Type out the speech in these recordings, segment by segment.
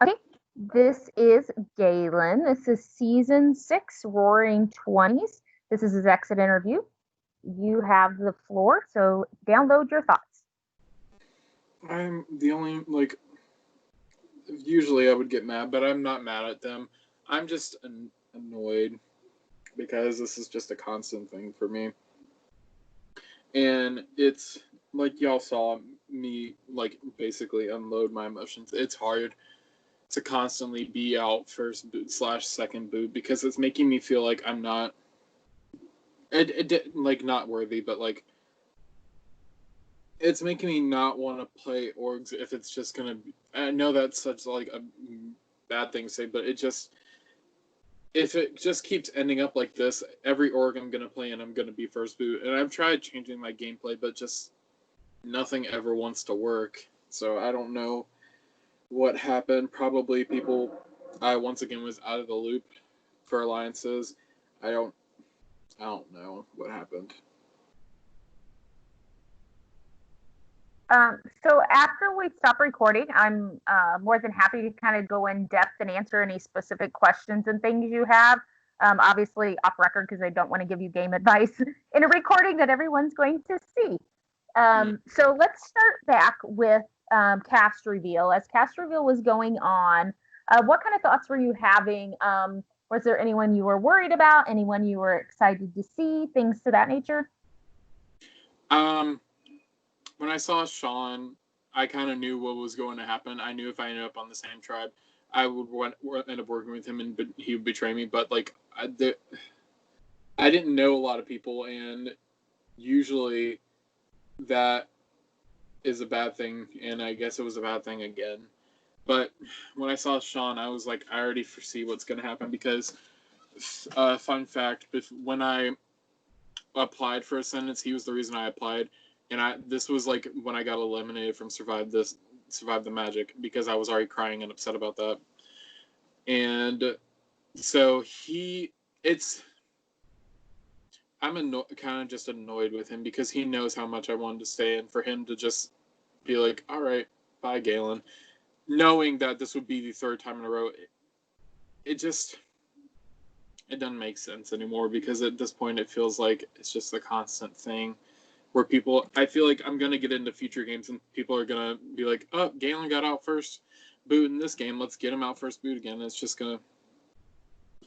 Okay, this is Galen. This is season 6, Roaring Twenties. This is his exit interview. You have the floor, so download your thoughts. I'm the only, usually I would get mad, but I'm not mad at them. I'm just annoyed because this is just a constant thing for me. And it's like y'all saw me, basically unload my emotions. It's hard to constantly be out first boot slash second boot because it's making me feel like I'm not, not worthy, but it's making me not want to play orgs if it's just gonna be, I know that's such a bad thing to say, but if it just keeps ending up like this, every org I'm gonna play and I'm gonna be first boot. And I've tried changing my gameplay, but just nothing ever wants to work. So I don't know what happened. Probably I once again was out of the loop for alliances. I don't I don't know what happened. So after we stop recording, I'm more than happy to kind of go in depth and answer any specific questions and things you have. Obviously off record because I don't want to give you game advice in a recording that everyone's going to see. So let's start back with cast reveal. As cast reveal was going on, what kind of thoughts were you having? Was there anyone you were worried about? Anyone you were excited to see? Things to that nature? Um, when I saw Sean, I kind of knew what was going to happen. I knew if I ended up on the same tribe, I would end up working with him and he would betray me. But I didn't know a lot of people, and usually that is a bad thing. And I guess it was a bad thing again. But when I saw Sean, I was like, I already foresee what's going to happen because, fun fact, when I applied for Ascendance, he was the reason I applied, and this was like when I got eliminated from Survive the Magic because I was already crying and upset about that, and so I'm kind of just annoyed with him because he knows how much I wanted to stay, and for him to just be like, all right, bye, Galen, knowing that this would be the third time in a row, it just it doesn't make sense anymore because at this point it feels like it's just a constant thing where I feel like I'm going to get into future games and people are going to be like, oh, Galen got out first boot in this game. Let's get him out first boot again. It's just going to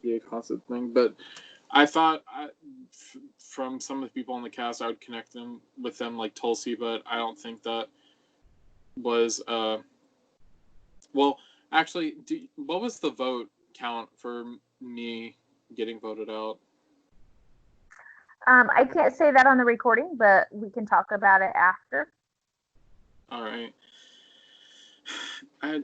be a constant thing. But I thought from some of the people on the cast, I would connect them with them like Tulsi, but I don't think that was, well, actually, what was the vote count for me getting voted out? I can't say that on the recording, but we can talk about it after. All right. I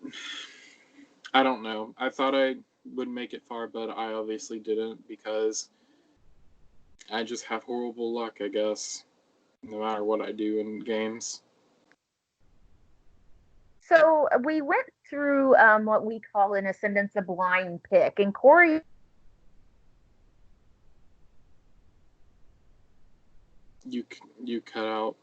I don't know. I thought I would make it far, but I obviously didn't because I just have horrible luck, I guess, no matter what I do in games. So we went through what we call in Ascendance a blind pick, and Corey. You cut out.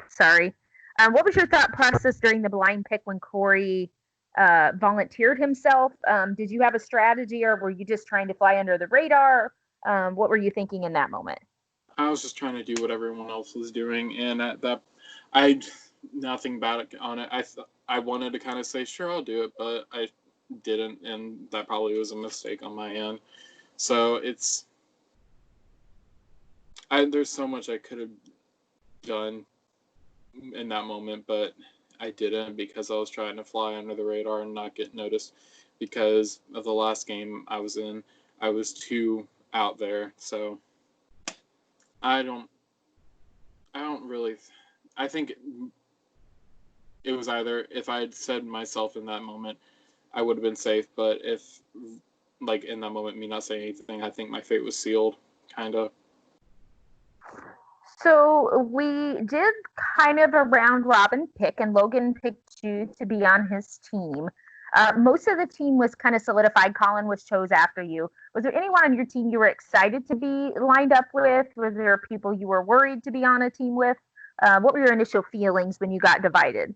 Sorry. What was your thought process during the blind pick when Corey volunteered himself? Did you have a strategy, or were you just trying to fly under the radar? What were you thinking in that moment? I was just trying to do what everyone else was doing, and at that, I nothing about it on it. I wanted to kind of say sure I'll do it, but I didn't, and that probably was a mistake on my end. So there's so much I could have done in that moment, but I didn't because I was trying to fly under the radar and not get noticed because of the last game I was in. I was too out there, so I don't I don't really I think it was either if I had said myself in that moment, I would have been safe, but if in that moment me not saying anything, I think my fate was sealed, kind of. So we did kind of a round robin pick, and Logan picked you to be on his team. Most of the team was kind of solidified. Colin was chose after you. Was there anyone on your team you were excited to be lined up with? Were there people you were worried to be on a team with? What were your initial feelings when you got divided?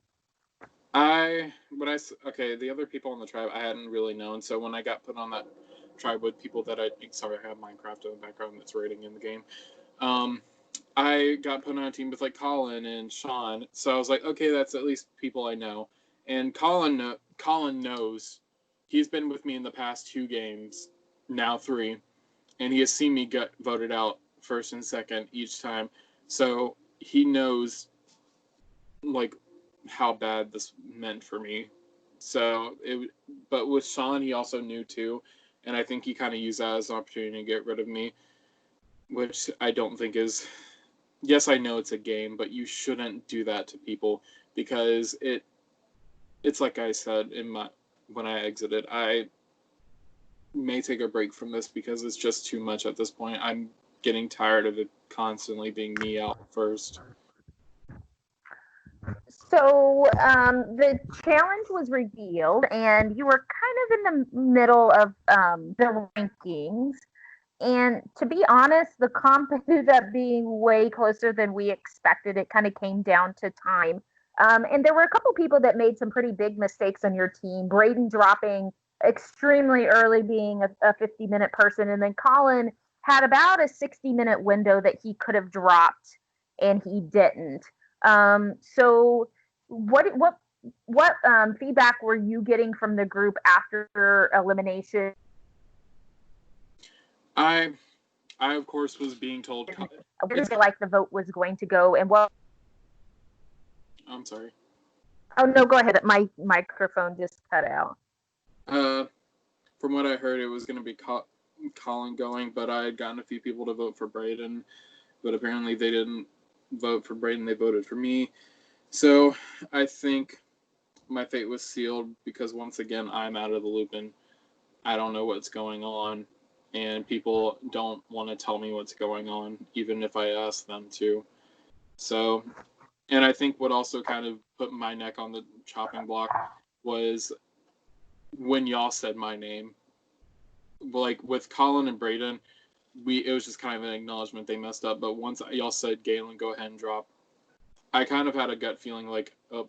okay, the other people on the tribe I hadn't really known. So when I got put on that tribe with people that sorry, I have Minecraft in the background that's raiding in the game. I got put on a team with like Colin and Sean, so I was like, okay, that's at least people I know. And Colin knows. He's been with me in the past 2 games, now 3, and he has seen me get voted out first and second each time. So he knows like how bad this meant for me. But with Sean, he also knew too, and I think he kind of used that as an opportunity to get rid of me, which I don't think is. Yes, I know it's a game, but you shouldn't do that to people because it's like I said when I exited, I may take a break from this because it's just too much at this point. I'm getting tired of it constantly being me out first. So the challenge was revealed, and you were kind of in the middle of the rankings. And to be honest, the comp ended up being way closer than we expected. It kind of came down to time. And there were a couple people that made some pretty big mistakes on your team. Braden dropping extremely early, being a 50-minute person. And then Colin had about a 60-minute window that he could have dropped, and he didn't. So what feedback were you getting from the group after elimination? I of course was being told. Where did you feel like the vote was going to go, and what? I'm sorry. Oh no, go ahead. My microphone just cut out. From what I heard, it was going to be Colin going, but I had gotten a few people to vote for Braden, but apparently they didn't vote for Braden. They voted for me. So I think my fate was sealed because once again I'm out of the loop and I don't know what's going on, and people don't want to tell me what's going on, even if I ask them to. So, and I think what also kind of put my neck on the chopping block was when y'all said my name. Like with Colin and Braden, it was just kind of an acknowledgement they messed up. But once y'all said Galen, go ahead and drop, I kind of had a gut feeling like, oh,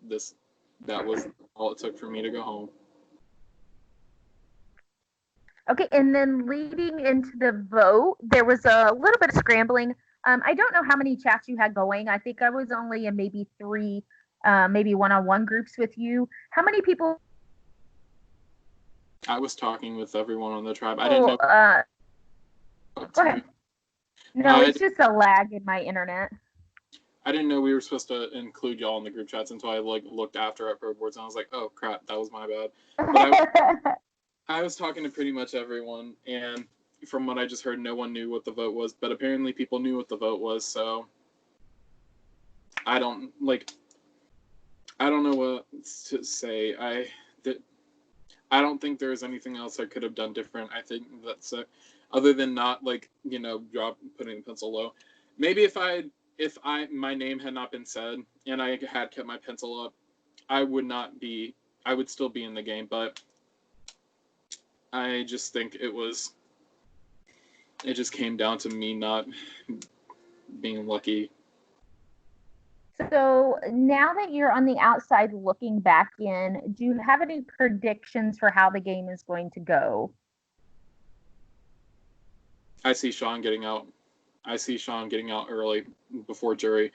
that was all it took for me to go home. Okay, and then leading into the vote, there was a little bit of scrambling. I don't know how many chats you had going. I think I was only in maybe 3, maybe one-on-one groups with you. How many people? I was talking with everyone on the tribe. I didn't know. Go ahead. No, it's just a lag in my internet. I didn't know we were supposed to include y'all in the group chats until I looked after at Pro Boards and I was like, oh crap, that was my bad. But I was talking to pretty much everyone, and from what I just heard, no one knew what the vote was, but apparently people knew what the vote was, so I don't know what to say. I don't think there's anything else I could have done different. I think that's other than not putting the pencil low. Maybe if my name had not been said and I had kept my pencil up, I would still be in the game, but I just think it just came down to me not being lucky. So now that you're on the outside looking back in, do you have any predictions for how the game is going to go? I see Sean getting out early before jury,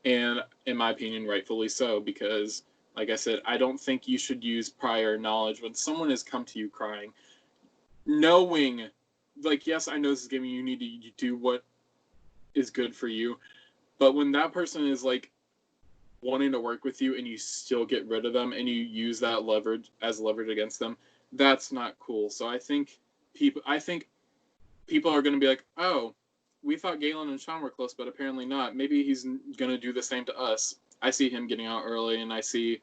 and in my opinion, rightfully so, because like I said, I don't think you should use prior knowledge when someone has come to you crying, knowing, yes, I know this is giving you need to do what is good for you, but when that person is wanting to work with you and you still get rid of them and you use that leverage against them, that's not cool. So I think people are going to be like, oh, we thought Galen and Sean were close, but apparently not. Maybe he's going to do the same to us. I see him getting out early, and I see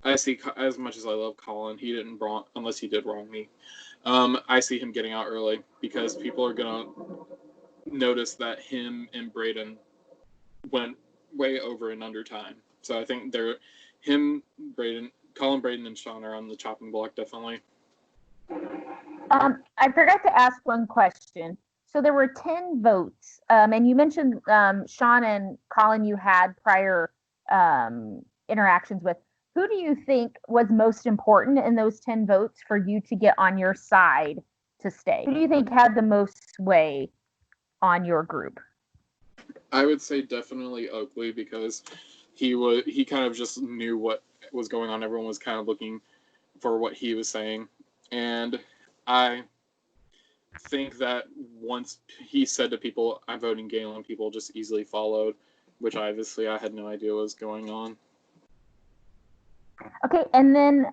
as much as I love Colin, he didn't wrong unless he did wrong me. I see him getting out early because people are going to notice that him and Braden went way over in under time. So I think Colin, Braden, and Sean are on the chopping block, definitely. I forgot to ask one question. So there were 10 votes, and you mentioned Sean and Colin you had prior interactions with. who do you think was most important in those 10 votes for you to get on your side to stay? Who do you think had the most sway on your group? I would say definitely Oakley, because he kind of just knew what was going on. Everyone was kind of looking for what he was saying. And I think that once he said to people, I'm voting Galen, people just easily followed, which obviously I had no idea what was going on. Okay, and then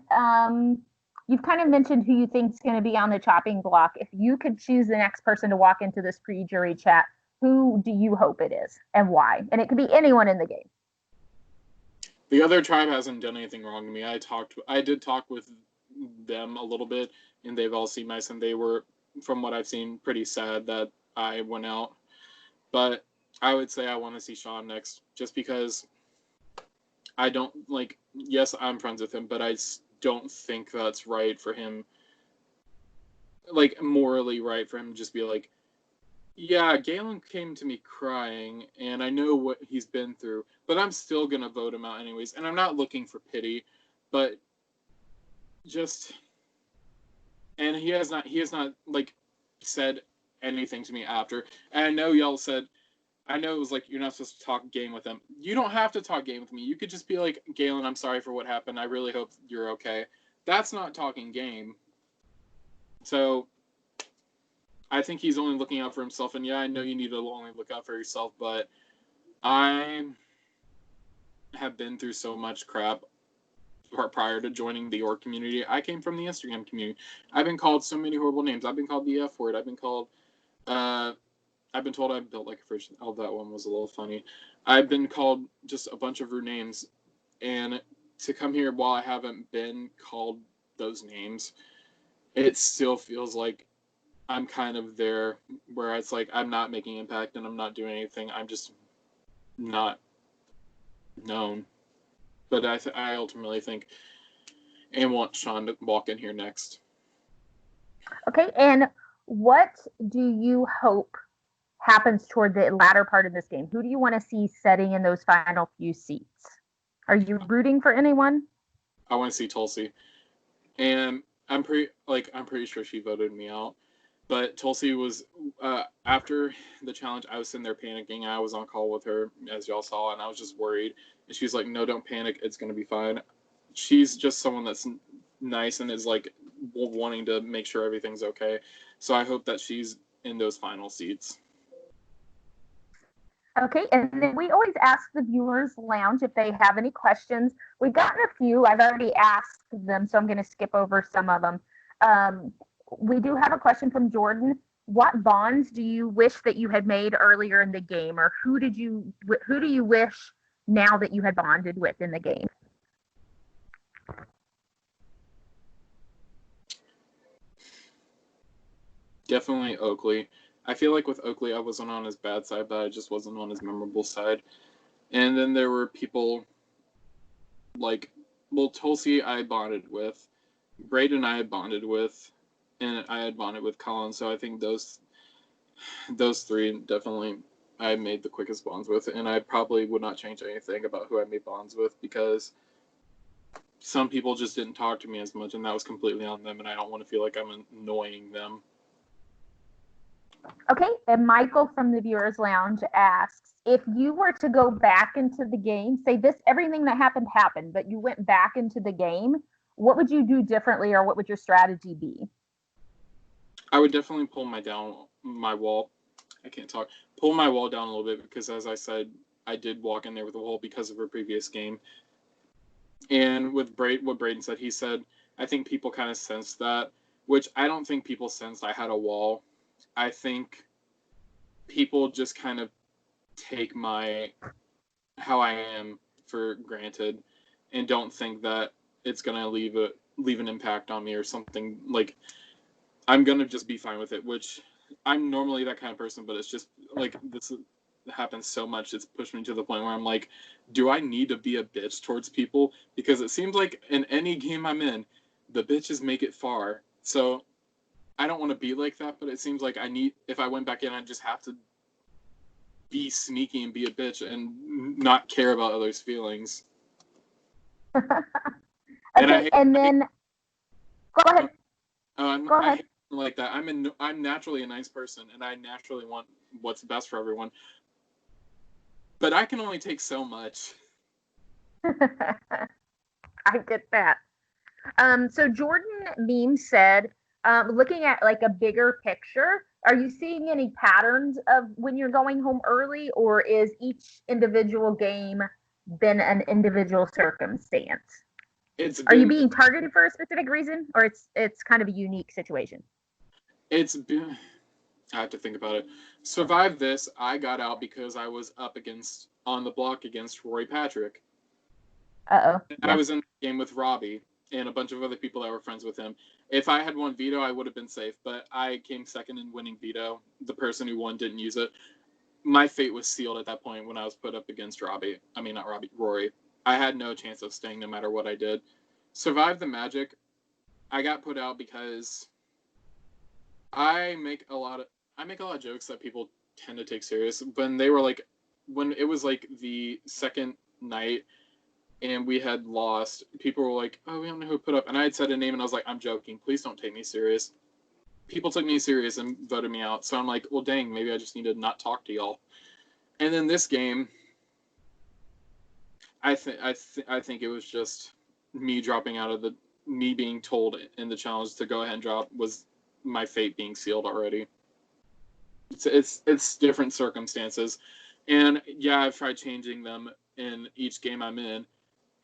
you've kind of mentioned who you think is going to be on the chopping block. If you could choose the next person to walk into this pre-jury chat, who do you hope it is and why? And it could be anyone in the game. The other tribe hasn't done anything wrong to me. I did talk with them a little bit, and they've all seen nice, and they were, from what I've seen, pretty sad that I went out. But I would say I want to see Sean next, just because I don't, like, yes, I'm friends with him, but I don't think that's right for him, like, morally right for him to just be like, yeah, Galen came to me crying, and I know what he's been through, but I'm still going to vote him out anyways. And I'm not looking for pity, but and he has not, like, said anything to me after. And I know y'all said, I know it was like, you're not supposed to talk game with him. You don't have to talk game with me. You could just be like, Galen, I'm sorry for what happened. I really hope you're okay. That's not talking game. So I think he's only looking out for himself. And yeah, I know you need to only look out for yourself, but I have been through so much crap prior to joining the org community. I came from the Instagram community. I've been called so many horrible names. I've been called the F word. I've been told I'm built like a fridge. Oh, that one was a little funny. I've been called just a bunch of rude names. And to come here while I haven't been called those names, it still feels like I'm kind of there where it's like I'm not making impact and I'm not doing anything. I'm just not known. But I ultimately think and want Sean to walk in here next. Okay, and what do you hope happens toward the latter part of this game? Who do you want to see setting in those final few seats? Are you rooting for anyone? I want to see Tulsi. And I'm pretty sure she voted me out. But Tulsi was after the challenge. I was sitting there panicking. I was on call with her, as y'all saw, and I was just worried. And she's like, "No, don't panic. It's gonna be fine." She's just someone that's nice and is like wanting to make sure everything's okay. So I hope that she's in those final seats. Okay, and then we always ask the viewers lounge if they have any questions. We've gotten a few. I've already asked them, so I'm going to skip over some of them. We do have a question from Jordan. What bonds do you wish that you had made earlier in the game, or who do you wish now that you had bonded with in the game? Definitely Oakley. I feel like with Oakley, I wasn't on his bad side, but I just wasn't on his memorable side. And then there were people like, well, Tulsi I bonded with, Braden I had bonded with, and I had bonded with Colin. So I think those three definitely I made the quickest bonds with, and I probably would not change anything about who I made bonds with, because some people just didn't talk to me as much, and that was completely on them, and I don't want to feel like I'm annoying them. Okay, and Michael from the Viewers Lounge asks, if you were to go back into the game, say everything that happened, but you went back into the game, what would you do differently, or what would your strategy be? I would definitely pull my wall. I can't talk. Pull my wall down a little bit, because, as I said, I did walk in there with a wall because of her previous game. And with what Braden said, he said, I think people kind of sensed that, which I don't think people sensed I had a wall. I think people just kind of take how I am for granted and don't think that it's going to leave an impact on me or something. Like, I'm going to just be fine with it, which I'm normally that kind of person, but it's just like this happens so much. It's pushed me to the point where I'm like, do I need to be a bitch towards people? Because it seems like in any game I'm in, the bitches make it far. So I don't want to be like that, but it seems like if I went back in, I'd just have to be sneaky and be a bitch and not care about others' feelings. Okay, and then go ahead. Go I ahead. hate like that. I'm naturally a nice person, and I naturally want what's best for everyone. But I can only take so much. I get that. So Jordan Beam said, looking at like a bigger picture, are you seeing any patterns of when you're going home early, or is each individual game been an individual circumstance? It's Are you been being targeted for a specific reason, or it's kind of a unique situation? it's been I have to think about it. Survive This, I got out because I was up against on the block against Roy Patrick. Uh oh. I Yeah. was in the game with Robbie and a bunch of other people that were friends with him. If I had won veto, I would have been safe, but I came second in winning veto. The person who won didn't use it. My fate was sealed at that point when I was put up against Robbie. I mean, not Robbie, Rory. I had no chance of staying no matter what I did. Survive the Magic, I got put out because I make a lot of jokes that people tend to take serious. When it was like the second night and we had lost, people were like, "Oh, we don't know who put up," and I had said a name and I was like, "I'm joking. Please don't take me serious." People took me serious and voted me out. So I'm like, well, dang, maybe I just need to not talk to y'all. And then this game, I think it was just me dropping out of me being told in the challenge to go ahead and drop was my fate being sealed already. It's different circumstances, and yeah, I've tried changing them in each game I'm in,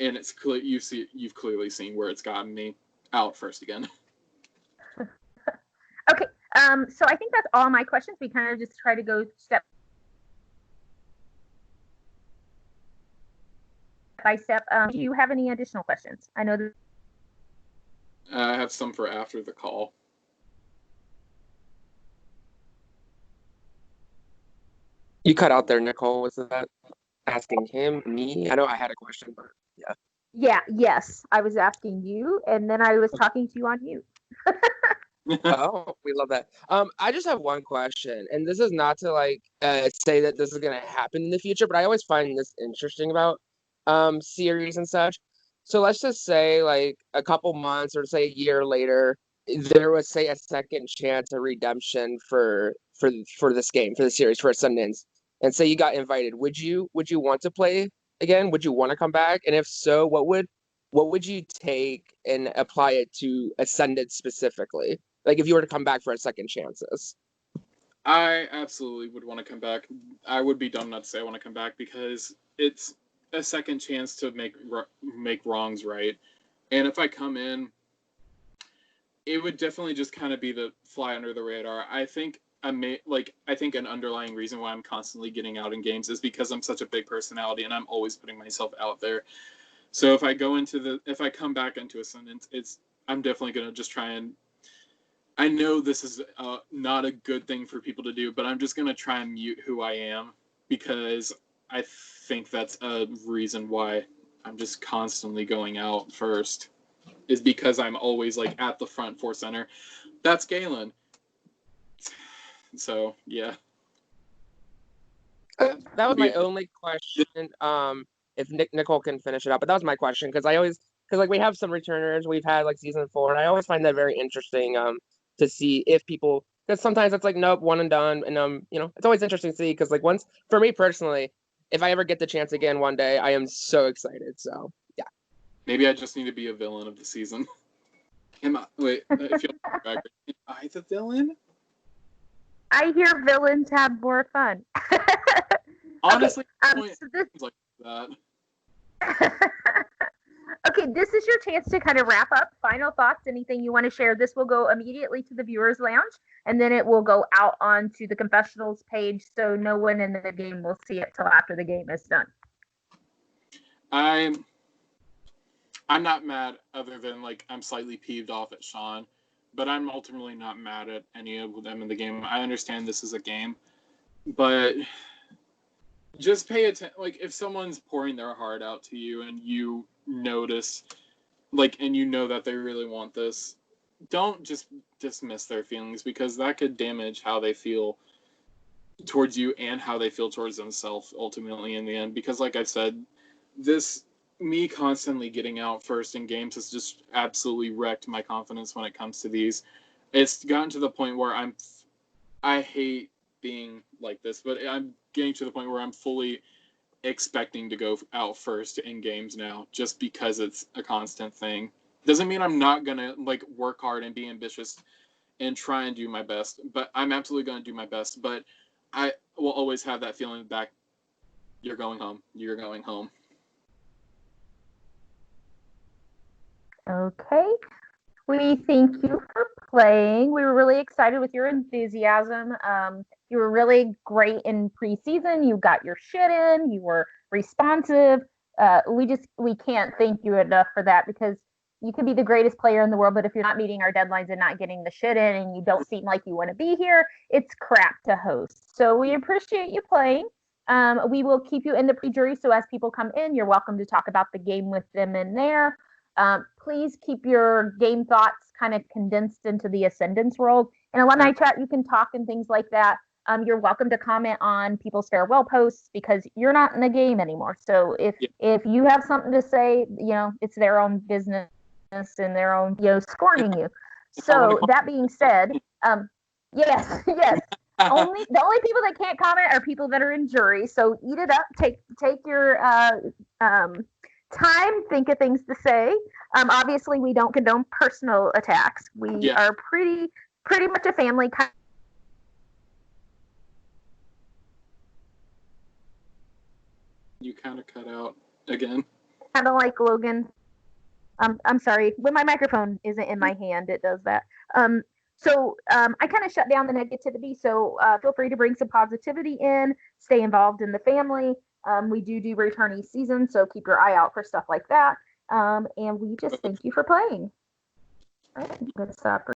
and it's clear you've clearly seen where it's gotten me out first again. Okay. So I think that's all my questions. We kind of just try to go step by step. Do you have any additional questions? I know that. I have some for after the call. You cut out there, Nicole. Was that asking him, me? I know I had a question, but yeah. Yeah, yes. I was asking you, and then I was talking to you on mute. Oh, we love that. I just have one question, and this is not to like say that this is gonna happen in the future, but I always find this interesting about series and such. So let's just say like a couple months or say a year later, there was say a second chance of redemption for this game, for the series, for Ascendance, and say you got invited. Would you want to play again? Would you want to come back? And if so, what would you take and apply it to Ascendant specifically? Like if you were to come back for a second chances. I absolutely would want to come back. I would be dumb not to say I want to come back because it's a second chance to make wrongs right. And if I come in, it would definitely just kind of be the fly under the radar. I think an underlying reason why I'm constantly getting out in games is because I'm such a big personality and I'm always putting myself out there. So if I come back into Ascendance, I'm definitely gonna just try and I know this is not a good thing for people to do, but I'm just going to try and mute who I am because I think that's a reason why I'm just constantly going out first is because I'm always like at the front for center. That's Galen. So, yeah. That was my only question. If Nicole can finish it up, but that was my question because like we have some returners we've had like season 4, and I always find that very interesting. To see if people, because sometimes it's like nope, one and done, and it's always interesting to see because like once for me personally, if I ever get the chance again one day, I am so excited. So yeah. Maybe I just need to be a villain of the season. If you'll am I the villain? I hear villains have more fun. Honestly, okay, so this like that. okay, this is your chance to kind of wrap up. Final thoughts, anything you want to share. This will go immediately to the viewers lounge, and then it will go out onto the confessionals page, so no one in the game will see it till after the game is done. I'm not mad other than like I'm slightly peeved off at Sean, but I'm ultimately not mad at any of them in the game. I understand this is a game, but just pay attention. Like if someone's pouring their heart out to you and you notice, like, and you know that they really want this, don't just dismiss their feelings because that could damage how they feel towards you and how they feel towards themselves ultimately in the end. Because like I said, this me constantly getting out first in games has just absolutely wrecked my confidence when it comes to these. It's gotten to the point where I hate being like this, but I'm getting to the point where I'm fully expecting to go out first in games now, just because it's a constant thing. Doesn't mean I'm not gonna like work hard and be ambitious and try and do my best, but I'm absolutely gonna do my best. But I will always have that feeling back. You're going home. You're going home. Okay. We thank you for playing. We were really excited with your enthusiasm. You were really great in preseason. You got your shit in. You were responsive. We can't thank you enough for that, because you could be the greatest player in the world, but if you're not meeting our deadlines and not getting the shit in, and you don't seem like you want to be here, it's crap to host. So we appreciate you playing. We will keep you in the pre-jury, so as people come in, you're welcome to talk about the game with them in there. Please keep your game thoughts kind of condensed into the Ascendance world. In alumni chat, you can talk and things like that. You're welcome to comment on people's farewell posts, because you're not in the game anymore. So if you have something to say, it's their own business and their own, scorning you. So that being said, yes. the only people that can't comment are people that are in jury. So eat it up. Take your time, think of things to say. Obviously, we don't condone personal attacks. We are pretty much a family. You kind of cut out again. Kind of like Logan. I'm sorry. When my microphone isn't in my hand, it does that. So I kind of shut down the negativity. So feel free to bring some positivity in. Stay involved in the family. We do returnee season, so keep your eye out for stuff like that. And we just thank you for playing. All right, good stop.